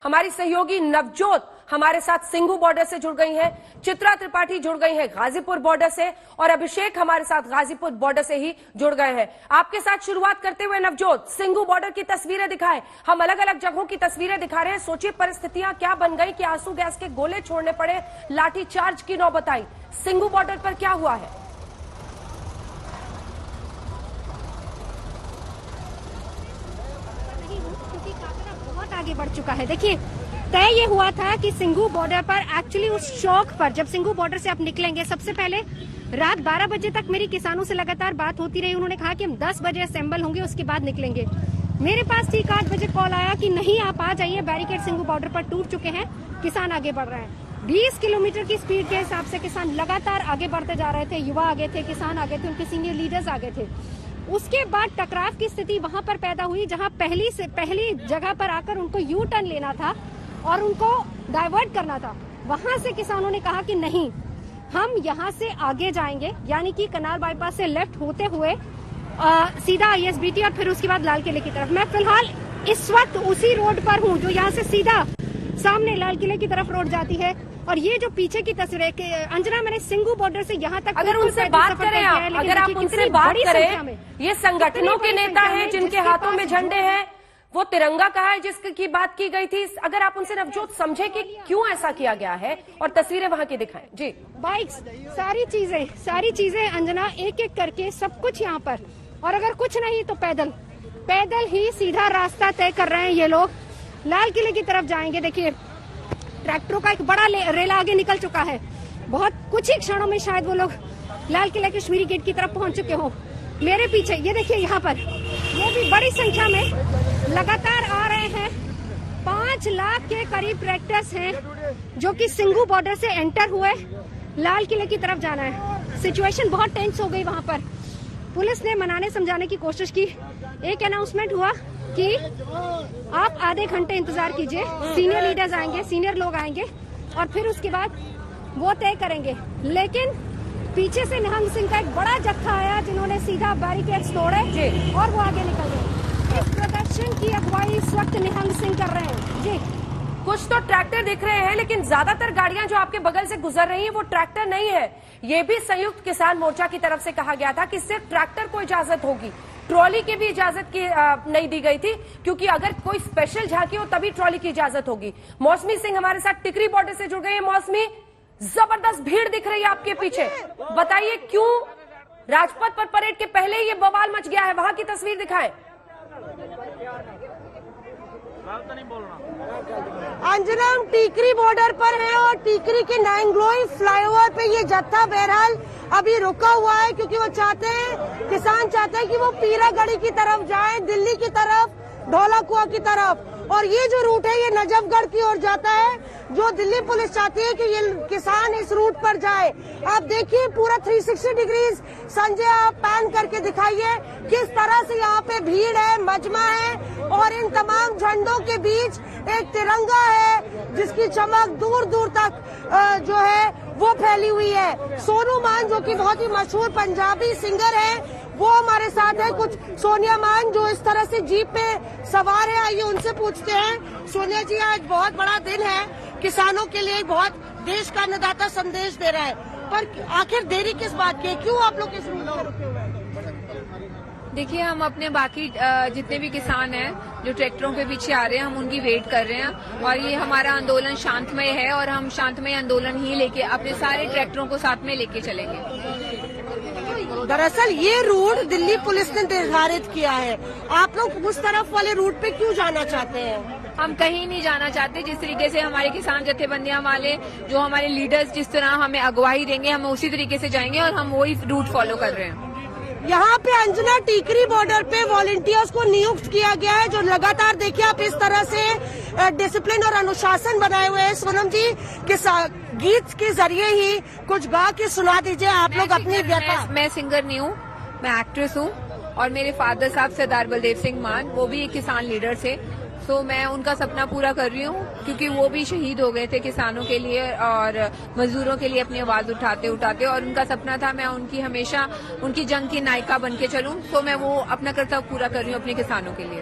हमारी सहयोगी नवजोत हमारे साथ सिंघू बॉर्डर से जुड़ गई हैं, चित्रा त्रिपाठी जुड़ गई हैं गाजीपुर बॉर्डर से और अभिषेक हमारे साथ गाजीपुर बॉर्डर से ही जुड़ गए हैं। आपके साथ शुरुआत करते हुए नवजोत, सिंघू बॉर्डर की तस्वीरें दिखाएं। हम अलग अलग जगहों की तस्वीरें दिखा रहे हैं। सोचिए परिस्थितियां क्या बन गई कि आंसू गैस के गोले छोड़ने पड़े, लाठीचार्ज की नौबत आई। सिंघू बॉर्डर पर क्या हुआ है? बहुत आगे बढ़ चुका है। देखिए, तय ये हुआ था कि सिंघू बॉर्डर पर एक्चुअली उस चौक पर जब सिंघू बॉर्डर से आप निकलेंगे, सबसे पहले रात 12 बजे तक मेरी किसानों से लगातार बात होती रही। उन्होंने कहा कि हम 10 बजे असेंबल होंगे, उसके बाद निकलेंगे। मेरे पास ठीक 8 बजे कॉल आया कि नहीं, आप आ जाइए, बैरिकेड सिंघू बॉर्डर पर टूट चुके हैं, किसान आगे बढ़ रहे हैं। 20 किलोमीटर की स्पीड के हिसाब से किसान लगातार आगे बढ़ते जा रहे थे। युवा आगे थे, किसान आगे थे, उनके सीनियर लीडर्स आगे थे। उसके बाद टकराव की स्थिति वहां पर पैदा हुई जहां पहली जगह पर आकर उनको यू टर्न लेना था और उनको डाइवर्ट करना था। वहां से किसानों ने कहा कि नहीं, हम यहां से आगे जाएंगे, यानी कि कनाल बाईपास से लेफ्ट होते हुए सीधा आईएसबीटी और फिर उसके बाद लाल किले की तरफ। मैं फिलहाल इस वक्त उसी रोड पर हूं जो यहाँ से सीधा सामने लाल किले की तरफ रोड जाती है। और ये जो पीछे की तस्वीरें, अंजना, मैंने सिंघू बॉर्डर से यहाँ तक अगर उनसे बात करें आप, अगर आप उनसे बात करें, ये संगठनों के नेता हैं जिनके हाथों में झंडे हैं, वो तिरंगा कहा है जिसकी बात की गई थी। अगर आप उनसे नवजोत समझे कि क्यों ऐसा किया गया है और तस्वीरें वहां की दिखाएं। जी, बाइक्स, सारी चीजें अंजना, एक एक करके सब कुछ यहाँ पर। और अगर कुछ नहीं तो पैदल ही सीधा रास्ता तय कर रहे हैं ये लोग। लाल किले की तरफ जाएंगे। देखिए, ट्रैक्टरों का एक बड़ा रेला आगे निकल चुका है। बहुत कुछ ही क्षणों में शायद वो लोग लाल किला कश्मीरी गेट की तरफ पहुंच चुके हों। मेरे पीछे ये देखिए, यहाँ पर ये भी बड़ी संख्या में लगातार आ रहे हैं। 5 लाख के करीब ट्रैक्टर्स हैं जो कि सिंघू बॉर्डर से एंटर हुए लाल किले की तरफ जाना है। सिचुएशन बहुत टेंस हो गई वहां पर। पुलिस ने मनाने समझाने की कोशिश की। एक अनाउंसमेंट हुआ कि आप आधे घंटे इंतजार कीजिए, सीनियर लीडर्स आएंगे, सीनियर लोग आएंगे और फिर उसके बाद वो तय करेंगे। लेकिन पीछे से निहंग सिंह का एक बड़ा जत्था आया जिन्होंने सीधा बैरिकेड्स तोड़े और वो आगे निकल गए। इस प्रदर्शन की अगुवाई इस वक्त निहंग सिंह कर रहे हैं। जी, कुछ तो ट्रैक्टर दिख रहे हैं, लेकिन ज्यादातर गाड़ियां जो आपके बगल से गुजर रही हैं वो ट्रैक्टर नहीं है। ये भी संयुक्त किसान मोर्चा की तरफ से कहा गया था कि सिर्फ ट्रैक्टर को इजाजत होगी, ट्रॉली की भी इजाजत नहीं दी गई थी, क्योंकि अगर कोई स्पेशल झांकी हो तभी ट्रॉली की इजाजत होगी। मौसमी सिंह हमारे साथ टिकरी बॉर्डर से जुड़ गई है। मौसमी, जबरदस्त भीड़ दिख रही है आपके पीछे, बताइए क्यों राजपथ पर परेड के पहले ही ये बवाल मच गया है? वहां की तस्वीर दिखाएं। अंजना, हम टीकरी बॉर्डर पर हैं और टीकरी के नाइंग्लोई फ्लाईओवर पे ये जत्था बहरहाल अभी रुका हुआ है, क्योंकि वो चाहते हैं, किसान चाहते हैं कि वो पीरागढ़ी की तरफ जाए, दिल्ली की तरफ, धौलाकुआं की तरफ। और ये जो रूट है ये नजफगढ़ की ओर जाता है, जो दिल्ली पुलिस चाहती है कि ये किसान इस रूट पर जाए। आप देखिए पूरा 360 डिग्री संजय, आप पैन करके दिखाइए किस तरह से यहाँ पे भीड़ है, मजमा है और इन तमाम झंडों के बीच एक तिरंगा है जिसकी चमक दूर दूर तक जो है वो फैली हुई है। सोनू मान, जो कि बहुत ही मशहूर पंजाबी सिंगर है, वो हमारे साथ है। कुछ सोनिया मान जो इस तरह से जीप पे सवार है, आइए उनसे पूछते हैं। सोनिया जी, आज बहुत बड़ा दिन है, किसानों के लिए बहुत देश का अन्नदाता संदेश दे रहा है, पर आखिर देरी किस बात की है? क्यों आप लोग इस रूट पर रुके हुए हैं? देखिए, हम अपने बाकी जितने भी किसान हैं जो ट्रैक्टरों के पीछे आ रहे हैं, हम उनकी वेट कर रहे हैं और ये हमारा आंदोलन शांतमय है और हम शांतमय आंदोलन ही लेके अपने सारे ट्रैक्टरों को साथ में लेके चलेंगे। दरअसल ये रूट दिल्ली पुलिस ने निर्धारित किया है, आप लोग उस तरफ वाले रूट पे क्यों जाना चाहते हैं? हम कहीं नहीं जाना चाहते। जिस तरीके से हमारे किसान जत्थेबंदियां वाले, जो हमारे लीडर्स जिस तरह हमें अगुवाई देंगे, हम उसी तरीके से जाएंगे और हम वही रूट फॉलो कर रहे हैं। यहाँ पे अंजना, टीकरी बॉर्डर पे वॉलंटियर्स को नियुक्त किया गया है, जो लगातार देखिए आप इस तरह से डिसिप्लिन और अनुशासन बनाए हुए हैं। सोनम जी, गीत के जरिए ही कुछ गा के सुना दीजिए आप लोग अपनी व्यथा। मैं सिंगर नहीं हूँ, मैं एक्ट्रेस हूँ और मेरे फादर साहब सरदार बलदेव सिंह मान, वो भी एक किसान लीडर थे। तो मैं उनका सपना पूरा कर रही हूँ, क्योंकि वो भी शहीद हो गए थे किसानों के लिए और मजदूरों के लिए अपनी आवाज उठाते और उनका सपना था मैं उनकी हमेशा उनकी जंग की नायिका बन के चलूं। तो मैं वो अपना कर्तव्य पूरा कर रही हूँ अपने किसानों के लिए।